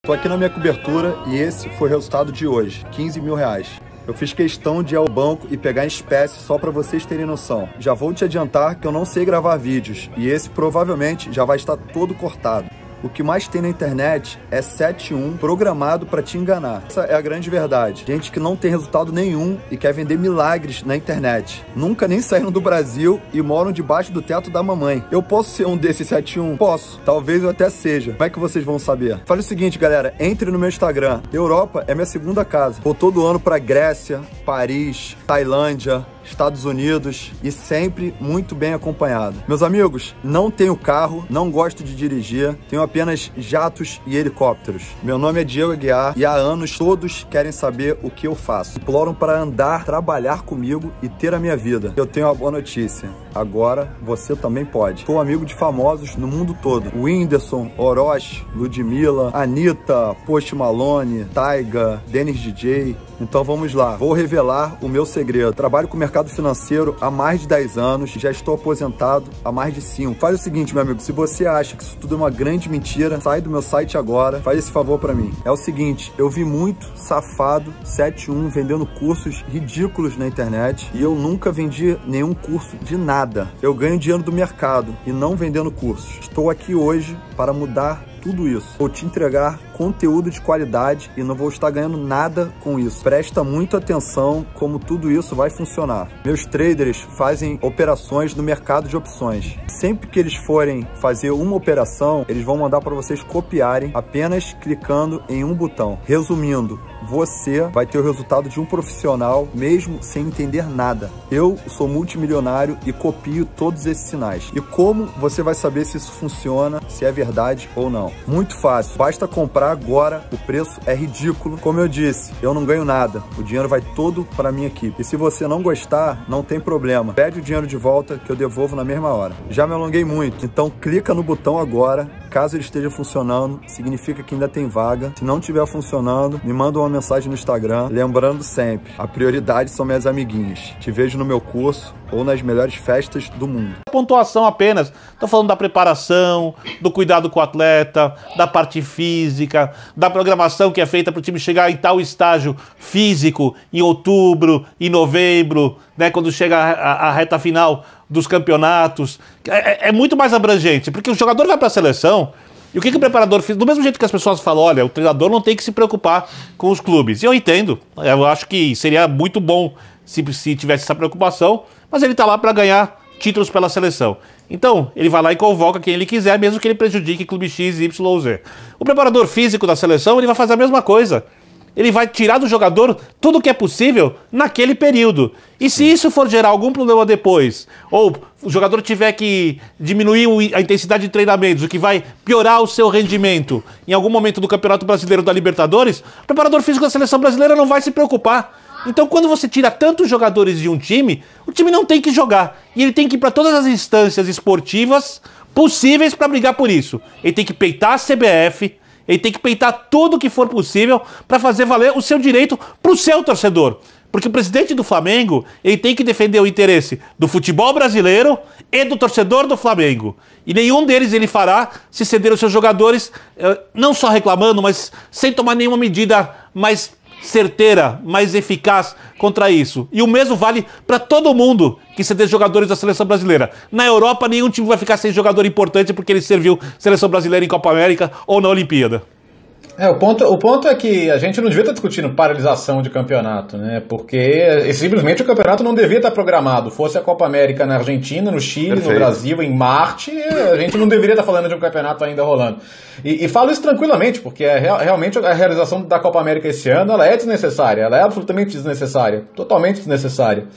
Tô aqui na minha cobertura e esse foi o resultado de hoje, 15 mil reais. Eu fiz questão de ir ao banco e pegar em espécie só para vocês terem noção. Já vou te adiantar que eu não sei gravar vídeos e esse provavelmente já vai estar todo cortado. O que mais tem na internet é 7-1 programado para te enganar. Essa é a grande verdade. Gente que não tem resultado nenhum e quer vender milagres na internet. Nunca nem saíram do Brasil e moram debaixo do teto da mamãe. Eu posso ser um desses 7-1? Posso. Talvez eu até seja. Como é que vocês vão saber? Fale o seguinte, galera. Entre no meu Instagram. Europa é minha segunda casa. Vou todo ano para Grécia, Paris, Tailândia, Estados Unidos e sempre muito bem acompanhado. Meus amigos, não tenho carro, não gosto de dirigir, tenho apenas jatos e helicópteros. Meu nome é Diego Aguiar e há anos todos querem saber o que eu faço. Imploram para andar, trabalhar comigo e ter a minha vida. Eu tenho uma boa notícia. Agora você também pode. Sou amigo de famosos no mundo todo. Whindersson, Orochi, Ludmilla, Anitta, Post Malone, Taiga, Dennis DJ. Então vamos lá, vou revelar o meu segredo. Trabalho com o mercado financeiro há mais de 10 anos, já estou aposentado há mais de 5. Faz o seguinte, meu amigo, se você acha que isso tudo é uma grande mentira, sai do meu site agora, faz esse favor pra mim. É o seguinte, eu vi muito safado 7-1 vendendo cursos ridículos na internet e eu nunca vendi nenhum curso de nada. Eu ganho dinheiro do mercado e não vendendo cursos. Estou aqui hoje para mudar tudo isso. Vou te entregar conteúdo de qualidade e não vou estar ganhando nada com isso. Presta muita atenção como tudo isso vai funcionar. Meus traders fazem operações no mercado de opções. Sempre que eles forem fazer uma operação, eles vão mandar para vocês copiarem apenas clicando em um botão. Resumindo, você vai ter o resultado de um profissional mesmo sem entender nada. Eu sou multimilionário e copio todos esses sinais. E como você vai saber se isso funciona, se é verdade ou não? Muito fácil, basta comprar agora, o preço é ridículo. Como eu disse, eu não ganho nada, o dinheiro vai todo para minha equipe. E se você não gostar, não tem problema. Pede o dinheiro de volta que eu devolvo na mesma hora. Já me alonguei muito, então clica no botão agora. Caso ele esteja funcionando, significa que ainda tem vaga. Se não estiver funcionando, me manda uma mensagem no Instagram. Lembrando sempre, a prioridade são minhas amiguinhas. Te vejo no meu curso ou nas melhores festas do mundo. Pontuação apenas. Tô falando da preparação, do cuidado com o atleta, da parte física, da programação que é feita para o time chegar em tal estágio físico em outubro, em novembro, né, quando chega a reta final dos campeonatos. É muito mais abrangente, porque o jogador vai para a seleção e o que o preparador fez, do mesmo jeito que as pessoas falam, olha, o treinador não tem que se preocupar com os clubes. E eu entendo, eu acho que seria muito bom se tivesse essa preocupação, mas ele está lá para ganhar títulos pela seleção. Então, ele vai lá e convoca quem ele quiser, mesmo que ele prejudique clube X, Y ou Z. O preparador físico da seleção, ele vai fazer a mesma coisa. Ele vai tirar do jogador tudo o que é possível naquele período. E se isso for gerar algum problema depois, ou o jogador tiver que diminuir a intensidade de treinamentos, o que vai piorar o seu rendimento em algum momento do Campeonato Brasileiro da Libertadores, o preparador físico da seleção brasileira não vai se preocupar. Então, quando você tira tantos jogadores de um time, o time não tem que jogar. E ele tem que ir para todas as instâncias esportivas possíveis para brigar por isso. Ele tem que peitar a CBF, ele tem que peitar tudo o que for possível para fazer valer o seu direito para o seu torcedor. Porque o presidente do Flamengo, ele tem que defender o interesse do futebol brasileiro e do torcedor do Flamengo. E nenhum deles ele fará se ceder os seus jogadores, não só reclamando, mas sem tomar nenhuma medida mais certeira, mais eficaz contra isso. E o mesmo vale para todo mundo que ceder jogadores da seleção brasileira. Na Europa, nenhum time vai ficar sem jogador importante porque ele serviu seleção brasileira em Copa América ou na Olimpíada. O ponto é que a gente não devia estar discutindo paralisação de campeonato, né? Porque simplesmente o campeonato não devia estar programado. Fosse a Copa América na Argentina, no Chile, Perfeito. No Brasil, em Marte, a gente não deveria estar falando de um campeonato ainda rolando. E falo isso tranquilamente, porque realmente a realização da Copa América esse ano ela é desnecessária, ela é absolutamente desnecessária, totalmente desnecessária.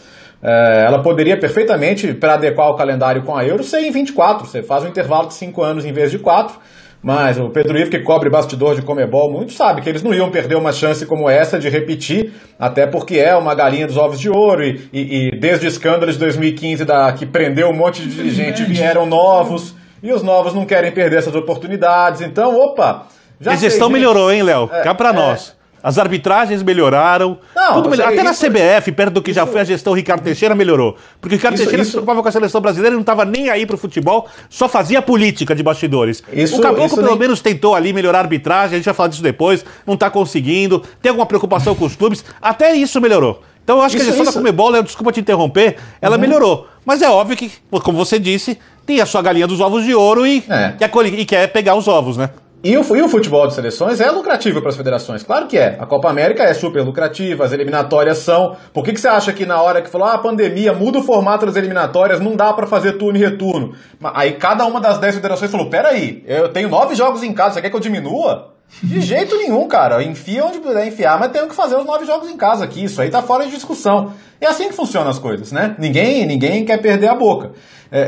Ela poderia perfeitamente, para adequar o calendário com a Euro, ser em 24. Você faz um intervalo de 5 anos em vez de 4. Mas o Pedro Ivo, que cobre bastidor de Conmebol, muito sabe que eles não iam perder uma chance como essa de repetir, até porque é uma galinha dos ovos de ouro e desde o escândalo de 2015 que prendeu um monte de gente, vieram novos, e os novos não querem perder essas oportunidades. Então, opa... A gestão melhorou, hein, Léo? Cá pra nós. As arbitragens melhoraram. Tudo melhorou. Até na CBF, perto do que já foi a gestão Ricardo Teixeira, melhorou. Porque o Ricardo Teixeira se preocupava com a seleção brasileira e não estava nem aí pro futebol, só fazia política de bastidores. O Caboclo pelo menos tentou ali melhorar a arbitragem, a gente vai falar disso depois, não está conseguindo, tem alguma preocupação com os clubes, até isso melhorou. Então eu acho que a gestão da Conmebol, Léo, desculpa te interromper, ela melhorou. Mas é óbvio que, como você disse, tem a sua galinha dos ovos de ouro e quer pegar os ovos, né? E o futebol de seleções é lucrativo para as federações, claro que é. A Copa América é super lucrativa, as eliminatórias são. Por que você acha que na hora que falou a pandemia muda o formato das eliminatórias, não dá para fazer turno e retorno? Aí cada uma das 10 federações falou, peraí, eu tenho 9 jogos em casa, você quer que eu diminua? De jeito nenhum, cara. Enfia onde puder enfiar, mas tenho que fazer os 9 jogos em casa aqui. Isso aí tá fora de discussão. É assim que funcionam as coisas, né? Ninguém quer perder a boca.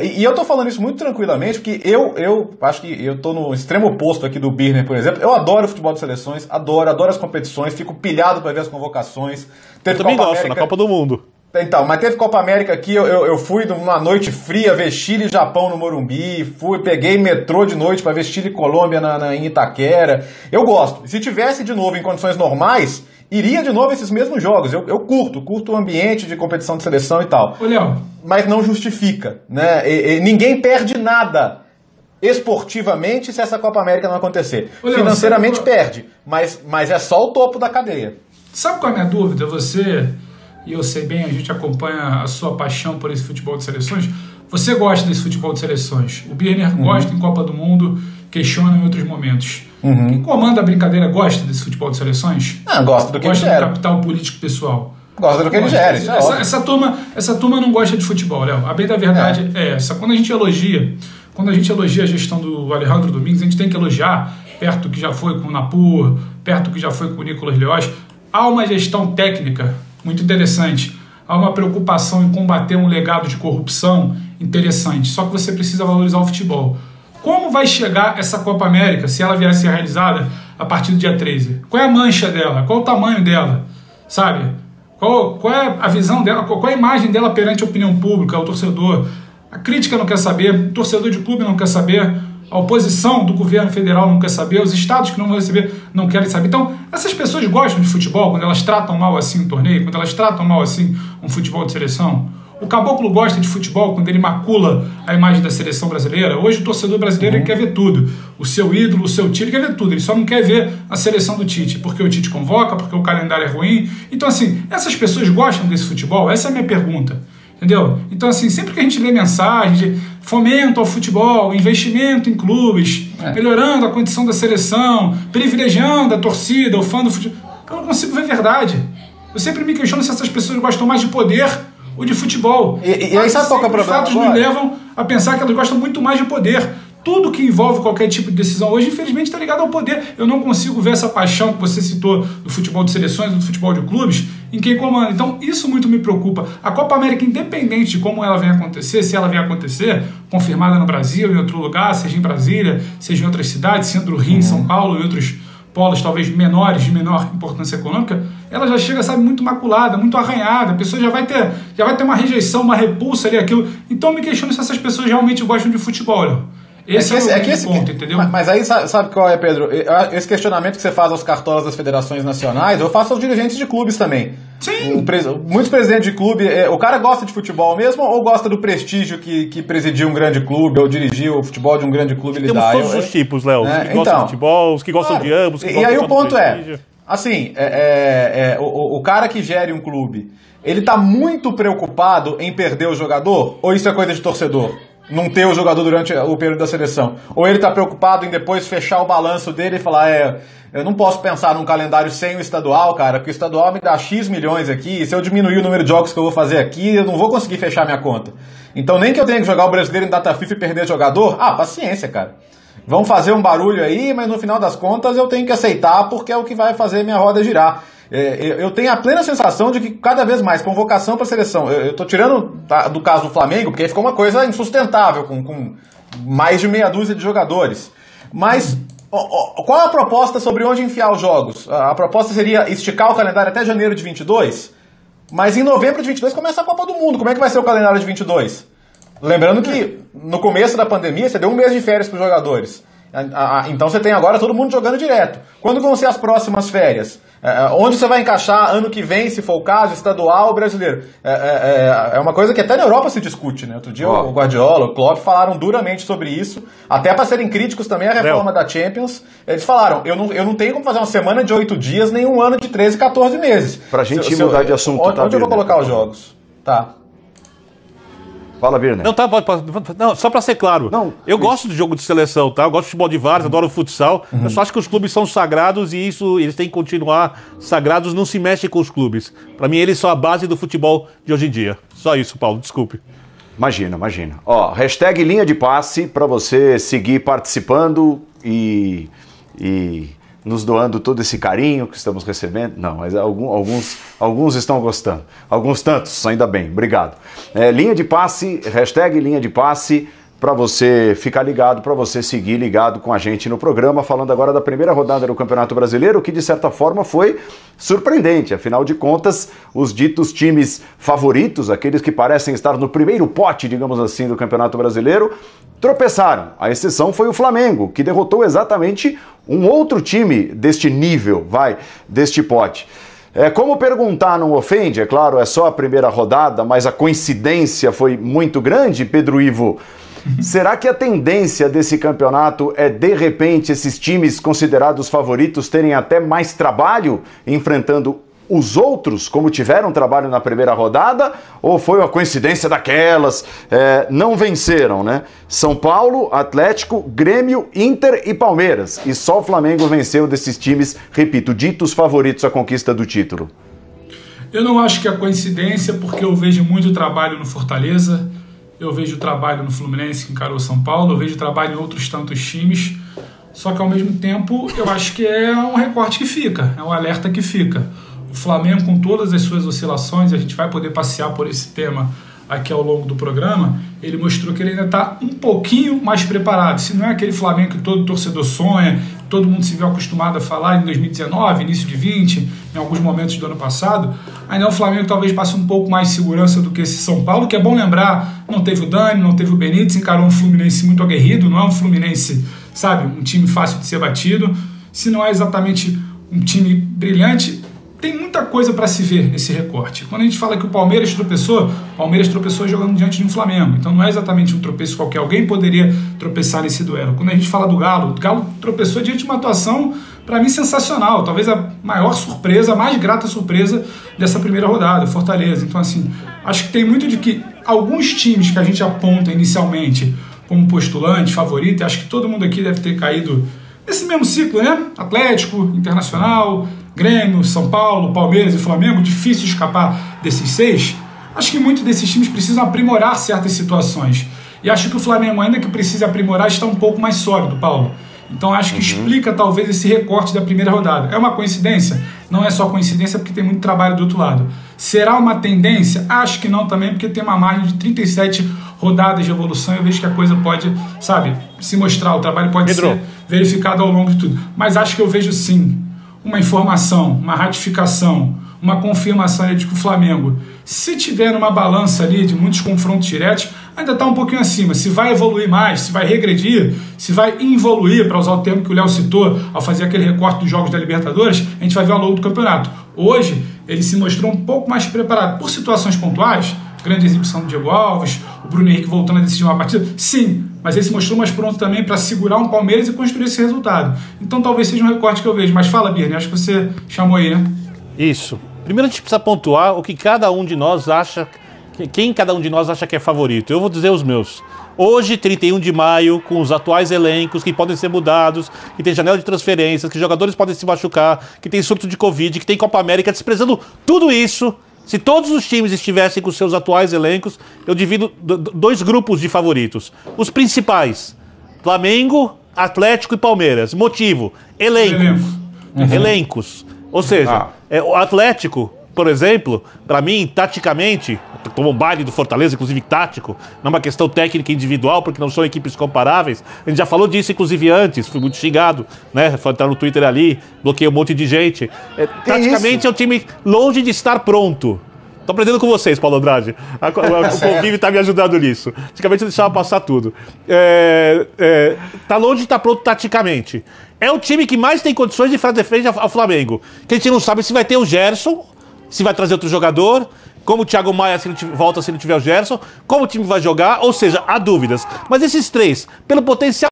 E eu tô falando isso muito tranquilamente, porque eu acho que eu tô no extremo oposto aqui do Birner, por exemplo. Eu adoro o futebol de seleções, adoro as competições, fico pilhado pra ver as convocações. Eu também gosto, na Copa do Mundo. Então, mas teve Copa América aqui, eu fui numa noite fria ver Chile e Japão no Morumbi, peguei metrô de noite pra ver Chile e Colômbia em Itaquera. Eu gosto. Se tivesse de novo em condições normais, iria de novo esses mesmos jogos. Eu curto o ambiente de competição de seleção e tal. Ô, Léo. Mas não justifica, né? Ninguém perde nada esportivamente se essa Copa América não acontecer. Ô, Léo, financeiramente perde, mas é só o topo da cadeia. Sabe qual é a minha dúvida? E eu sei bem, a gente acompanha a sua paixão por esse futebol de seleções. Você gosta desse futebol de seleções. O Birner gosta em Copa do Mundo, questiona em outros momentos. Quem comanda a brincadeira gosta desse futebol de seleções? Gosta do que ele gera. Gosta do capital político pessoal. Gosta do que ele gera. Essa turma não gosta de futebol, Léo. A bem da verdade é essa. Quando a gente elogia a gestão do Alejandro Domingues, a gente tem que elogiar, perto do que já foi com o Napur, perto do que já foi com o Nicolas Leoz. Há uma gestão técnica muito interessante. Há uma preocupação em combater um legado de corrupção interessante. Só que você precisa valorizar o futebol. Como vai chegar essa Copa América, se ela vier a ser realizada a partir do dia 13? Qual é a mancha dela? Qual o tamanho dela? Sabe? Qual é a visão dela? Qual é a imagem dela perante a opinião pública, o torcedor? A crítica não quer saber, o torcedor de clube não quer saber, a oposição do governo federal não quer saber, os estados que não vão receber não querem saber. Então, essas pessoas gostam de futebol quando elas tratam mal assim um torneio, quando elas tratam mal assim um futebol de seleção. O Caboclo gosta de futebol quando ele macula a imagem da seleção brasileira. Hoje o torcedor brasileiro ele quer ver tudo. O seu ídolo, o seu Tite, ele quer ver tudo. Ele só não quer ver a seleção do Tite, porque o Tite convoca, porque o calendário é ruim. Então, assim, essas pessoas gostam desse futebol? Essa é a minha pergunta. Entendeu? Então, assim, sempre que a gente lê mensagem de fomento ao futebol, investimento em clubes, melhorando a condição da seleção, privilegiando a torcida, o fã do futebol, eu não consigo ver verdade. Eu sempre me questiono se essas pessoas gostam mais de poder ou de futebol. E aí sabe qual que é o problema? Os fatos me levam a pensar que elas gostam muito mais de poder. Tudo que envolve qualquer tipo de decisão hoje, infelizmente, está ligado ao poder. Eu não consigo ver essa paixão que você citou do futebol de seleções, do futebol de clubes, em quem comanda. Então, isso muito me preocupa. A Copa América, independente de como ela venha acontecer, se ela venha acontecer, confirmada no Brasil, em outro lugar, seja em Brasília, seja em outras cidades, sendo o Rio, em São Paulo e outros polos talvez menores, de menor importância econômica, ela já chega, sabe, muito maculada, muito arranhada, a pessoa já vai ter uma rejeição, uma repulsa ali, aquilo. Então, eu me questiono se essas pessoas realmente gostam de futebol, né? Esse é o ponto, entendeu? Mas aí sabe qual é, Pedro? Esse questionamento que você faz aos cartolas das federações nacionais, eu faço aos dirigentes de clubes também. Sim. Muitos presidentes de clube, o cara gosta de futebol mesmo ou gosta do prestígio que presidir um grande clube ou dirigir o futebol de um grande clube ele dá? Temos todos os tipos, Léo. Os que gostam de futebol, os que gostam de ambos. E aí o ponto assim, o cara que gere um clube, ele tá muito preocupado em perder o jogador ou isso é coisa de torcedor? Não ter o jogador durante o período da seleção. Ou ele está preocupado em depois fechar o balanço dele e falar, eu não posso pensar num calendário sem o estadual, cara, porque o estadual me dá X milhões aqui, e se eu diminuir o número de jogos que eu vou fazer aqui, eu não vou conseguir fechar minha conta. Então nem que eu tenha que jogar o brasileiro em data FIFA e perder jogador, paciência, cara. Vão fazer um barulho aí, mas no final das contas eu tenho que aceitar porque é o que vai fazer minha roda girar. Eu tenho a plena sensação de que cada vez mais convocação para a seleção, eu estou tirando do caso do Flamengo, porque aí ficou uma coisa insustentável, com mais de meia dúzia de jogadores. Mas qual é a proposta sobre onde enfiar os jogos? A proposta seria esticar o calendário até janeiro de 22, mas em novembro de 22 começa a Copa do Mundo. Como é que vai ser o calendário de 22? Lembrando que no começo da pandemia você deu um mês de férias para os jogadores. Então você tem agora todo mundo jogando direto. Quando vão ser as próximas férias? Onde você vai encaixar ano que vem, se for o caso, estadual ou brasileiro? É uma coisa que até na Europa se discute, né? Outro dia o Guardiola, o Klopp falaram duramente sobre isso, até para serem críticos também à reforma da Champions. Eles falaram, eu não tenho como fazer uma semana de 8 dias, nem um ano de 13, 14 meses. Pra gente mudar de assunto, onde eu vou colocar os jogos? Tá. Fala, Birner. Não, não, só pra ser claro. Eu gosto de jogo de seleção, tá? Eu gosto de futebol de várzea, adoro futsal. Eu só acho que os clubes são sagrados e eles têm que continuar sagrados, não se mexem com os clubes. Pra mim, eles são a base do futebol de hoje em dia. Só isso, Paulo, desculpe. Imagina. Hashtag linha de passe pra você seguir participando e nos doando todo esse carinho que estamos recebendo. Não, mas alguns estão gostando. Alguns tantos, ainda bem. Obrigado. Linha de passe, hashtag linha de passe, para você ficar ligado, para você seguir ligado com a gente no programa, falando agora da primeira rodada do Campeonato Brasileiro, que de certa forma foi surpreendente. Afinal de contas, os ditos times favoritos, aqueles que parecem estar no primeiro pote, digamos assim, do Campeonato Brasileiro, tropeçaram. A exceção foi o Flamengo, que derrotou exatamente um outro time deste nível, deste pote. Como perguntar não ofende, é claro, é só a primeira rodada, mas a coincidência foi muito grande, Pedro Ivo. Será que a tendência desse campeonato é, de repente, esses times considerados favoritos terem até mais trabalho enfrentando os outros, como tiveram trabalho na primeira rodada? Ou foi uma coincidência daquelas? Não venceram, né? São Paulo, Atlético, Grêmio, Inter e Palmeiras. E só o Flamengo venceu desses times, repito, ditos favoritos à conquista do título. Eu não acho que é coincidência, porque eu vejo muito trabalho no Fortaleza, eu vejo trabalho no Fluminense, que encarou São Paulo, eu vejo trabalho em outros tantos times, só que ao mesmo tempo eu acho que é um recorte que fica, é um alerta que fica. O Flamengo, com todas as suas oscilações, a gente vai poder passear por esse tema aqui ao longo do programa, ele mostrou que ele ainda está um pouquinho mais preparado. Se não é aquele Flamengo que todo torcedor sonha, todo mundo se viu acostumado a falar em 2019, início de 20, em alguns momentos do ano passado, ainda o Flamengo talvez passe um pouco mais de segurança do que esse São Paulo, que é bom lembrar, não teve o Dani, não teve o Benítez, encarou um Fluminense muito aguerrido, não é um Fluminense, sabe, um time fácil de ser batido. Se não é exatamente um time brilhante, tem muita coisa para se ver nesse recorte. Quando a gente fala que o Palmeiras tropeçou jogando diante de um Flamengo. Então não é exatamente um tropeço qualquer. Alguém poderia tropeçar nesse duelo. Quando a gente fala do Galo, o Galo tropeçou diante de uma atuação, para mim, sensacional. Talvez a maior surpresa, a mais grata surpresa dessa primeira rodada, Fortaleza. Então, assim, acho que tem muito de que alguns times que a gente aponta inicialmente como postulante, favorito, acho que todo mundo aqui deve ter caído nesse mesmo ciclo, né? Atlético, Internacional, Grêmio, São Paulo, Palmeiras e Flamengo, difícil escapar desses 6. Acho que muitos desses times precisam aprimorar certas situações. E acho que o Flamengo, ainda que precise aprimorar, está um pouco mais sólido, Paulo. Então acho que explica talvez esse recorte da primeira rodada. É uma coincidência? Não é só coincidência, porque tem muito trabalho do outro lado. Será uma tendência? Acho que não também, porque tem uma margem de 37 rodadas de evolução. Eu vejo que a coisa pode, sabe, se mostrar, o trabalho pode ser verificado ao longo de tudo. Mas acho que eu vejo sim uma informação, uma ratificação, uma confirmação de que o Flamengo, se tiver numa balança ali de muitos confrontos diretos, ainda está um pouquinho acima. Se vai evoluir mais, se vai regredir, se vai involuir, para usar o termo que o Léo citou ao fazer aquele recorte dos jogos da Libertadores, a gente vai ver ao longo do campeonato. Hoje, ele se mostrou um pouco mais preparado por situações pontuais, grande exibição do Diego Alves, o Bruno Henrique voltando a decidir uma partida, sim, mas ele se mostrou mais pronto também para segurar um Palmeiras e construir esse resultado. Então talvez seja um recorte que eu vejo. Mas fala, Birne, acho que você chamou aí, né? Isso. Primeiro a gente precisa pontuar o que cada um de nós acha, quem cada um de nós acha que é favorito. Eu vou dizer os meus. Hoje, 31 de maio, com os atuais elencos que podem ser mudados, que tem janela de transferências, que jogadores podem se machucar, que tem surto de Covid, que tem Copa América, desprezando tudo isso. Se todos os times estivessem com seus atuais elencos, eu divido 2 grupos de favoritos. Os principais, Flamengo, Atlético e Palmeiras. Motivo, elencos. Ou seja, o Atlético, por exemplo, para mim, taticamente, como um baile do Fortaleza, inclusive tático, não é uma questão técnica individual, porque não são equipes comparáveis. A gente já falou disso, inclusive, antes, fui muito xingado, né? Foi entrar no Twitter ali, bloqueei um monte de gente. Taticamente é um time longe de estar pronto. Tô aprendendo com vocês, Paulo Andrade. O convívio tá me ajudando nisso. Antigamente eu deixava passar tudo. Tá longe de estar pronto taticamente. É o time que mais tem condições de fazer frente ao Flamengo. Que a gente não sabe se vai ter o Gerson, se vai trazer outro jogador, como o Thiago Maia volta se não tiver o Gerson, como o time vai jogar, ou seja, há dúvidas. Mas esses três, pelo potencial